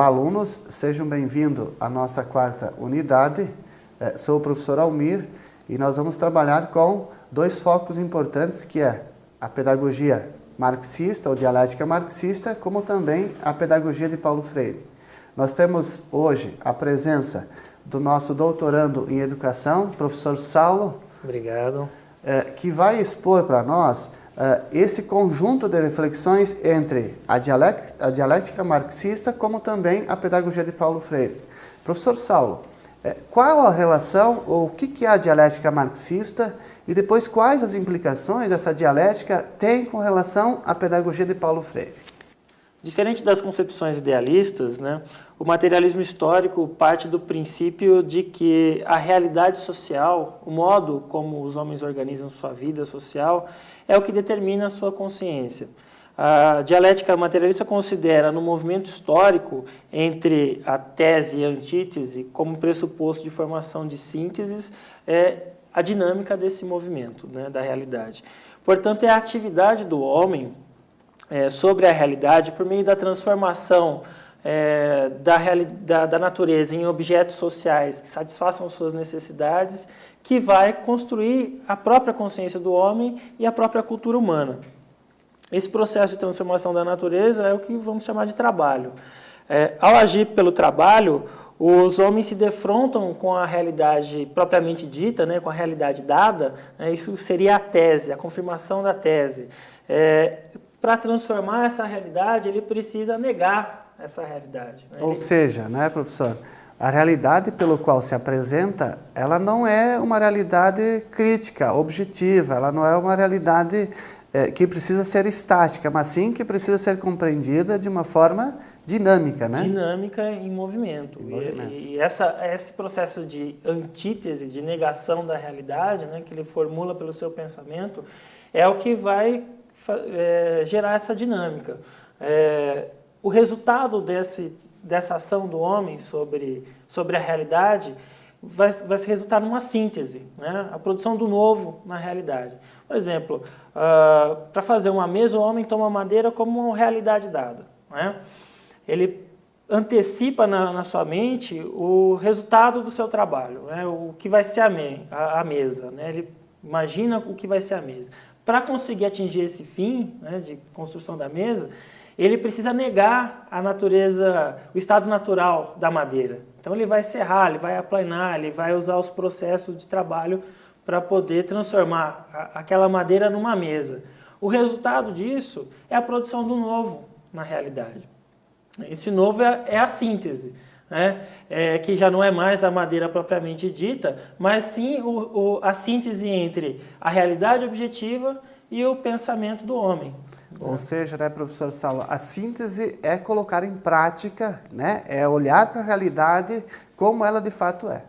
Olá, alunos, sejam bem-vindos à nossa quarta unidade. Sou o professor Almir e nós vamos trabalhar com dois focos importantes, que é a pedagogia marxista ou dialética marxista, como também a pedagogia de Paulo Freire. Nós temos hoje a presença do nosso doutorando em educação, professor Saulo. Obrigado. Que vai expor para nós esse conjunto de reflexões entre a dialética marxista como também a pedagogia de Paulo Freire. Professor Saulo, qual a relação ou o que é a dialética marxista e depois quais as implicações essa dialética tem com relação à pedagogia de Paulo Freire? Diferente das concepções idealistas, o materialismo histórico parte do princípio de que a realidade social, o modo como os homens organizam sua vida social, é o que determina a sua consciência. A dialética materialista considera no movimento histórico entre a tese e a antítese como pressuposto de formação de sínteses a dinâmica desse movimento, da realidade. Portanto, é a atividade do homem sobre a realidade por meio da transformação da natureza em objetos sociais que satisfaçam suas necessidades, que vai construir a própria consciência do homem e a própria cultura humana. Esse processo de transformação da natureza é o que vamos chamar de trabalho. Ao agir pelo trabalho, os homens se defrontam com a realidade propriamente dita, com a realidade dada, isso seria a tese, a confirmação da tese. Para transformar essa realidade, ele precisa negar essa realidade. Ou seja, professor, a realidade pelo qual se apresenta, ela não é uma realidade crítica, objetiva, ela não é uma realidade que precisa ser estática, mas sim que precisa ser compreendida de uma forma dinâmica, Dinâmica em movimento. E esse processo de antítese, de negação da realidade, que ele formula pelo seu pensamento, é o que vai gerar essa dinâmica. O resultado dessa ação do homem sobre a realidade vai se resultar numa síntese, a produção do novo na realidade. Por exemplo, para fazer uma mesa, o homem toma madeira como uma realidade dada. Ele antecipa na sua mente o resultado do seu trabalho, o que vai ser a mesa. Ele imagina o que vai ser a mesa. Para conseguir atingir esse fim de construção da mesa, ele precisa negar a natureza, o estado natural da madeira. Então ele vai serrar, ele vai aplanar, ele vai usar os processos de trabalho para poder transformar aquela madeira numa mesa. O resultado disso é a produção do novo na realidade. Esse novo é a síntese, que já não é mais a madeira propriamente dita, mas sim a síntese entre a realidade objetiva e o pensamento do homem. Ou seja, professor Saulo, a síntese é colocar em prática, é olhar para a realidade como ela de fato é.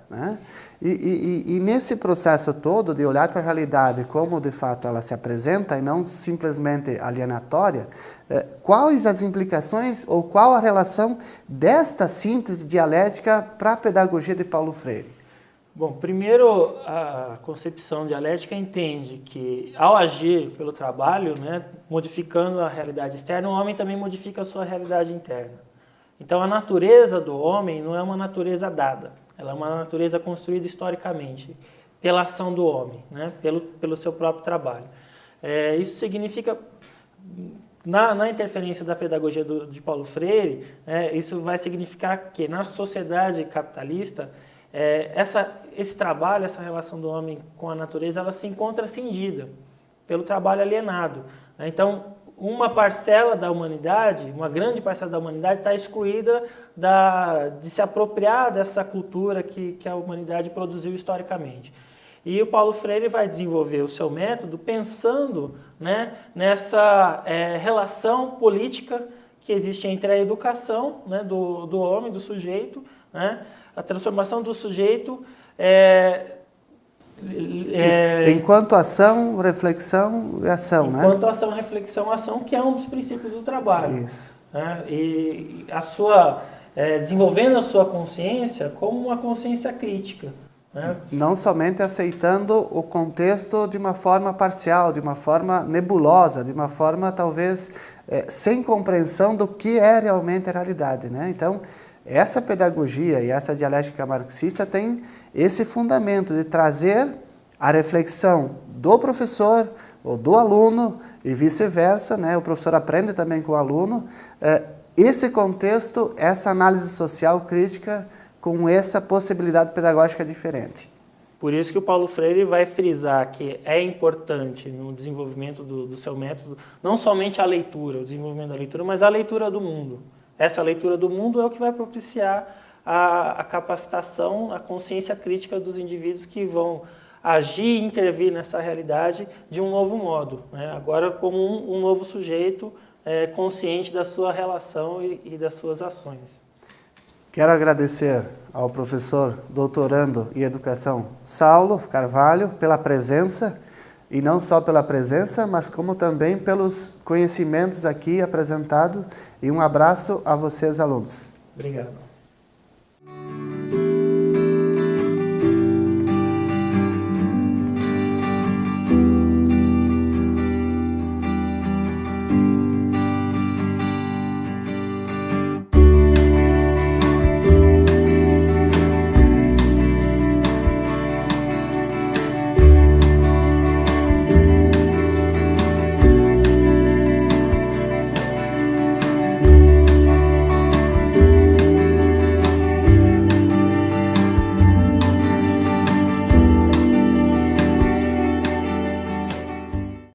E nesse processo todo de olhar para a realidade como de fato ela se apresenta e não simplesmente alienatória, quais as implicações ou qual a relação desta síntese dialética para a pedagogia de Paulo Freire? Bom, primeiro a concepção dialética entende que ao agir pelo trabalho, modificando a realidade externa, o homem também modifica a sua realidade interna. Então a natureza do homem não é uma natureza dada, ela é uma natureza construída historicamente pela ação do homem, pelo seu próprio trabalho. Isso significa, na interferência da pedagogia de Paulo Freire, isso vai significar que na sociedade capitalista, esse trabalho, essa relação do homem com a natureza, ela se encontra cindida pelo trabalho alienado. Então, uma parcela da humanidade, uma grande parcela da humanidade está excluída de se apropriar dessa cultura que a humanidade produziu historicamente. E o Paulo Freire vai desenvolver o seu método pensando nessa relação política que existe entre a educação do homem, do sujeito, a transformação do sujeito enquanto ação, reflexão e ação, enquanto ação, reflexão, ação, que é um dos princípios do trabalho. Isso. E desenvolvendo a sua consciência como uma consciência crítica. né? Não somente aceitando o contexto de uma forma parcial, de uma forma nebulosa, de uma forma talvez sem compreensão do que é realmente a realidade, né? Então, essa pedagogia e essa dialética marxista tem esse fundamento de trazer a reflexão do professor ou do aluno e vice-versa, né? O professor aprende também com o aluno, esse contexto, essa análise social crítica com essa possibilidade pedagógica diferente. Por isso que o Paulo Freire vai frisar que é importante no desenvolvimento do seu método, não somente a leitura, o desenvolvimento da leitura, mas a leitura do mundo. Essa leitura do mundo é o que vai propiciar a capacitação, a consciência crítica dos indivíduos que vão agir e intervir nessa realidade de um novo modo, né? Agora como um novo sujeito consciente da sua relação e das suas ações. Quero agradecer ao professor doutorando em Educação Saulo Carvalho pela presença, e não só pela presença, mas como também pelos conhecimentos aqui apresentados, e um abraço a vocês, alunos. Obrigado.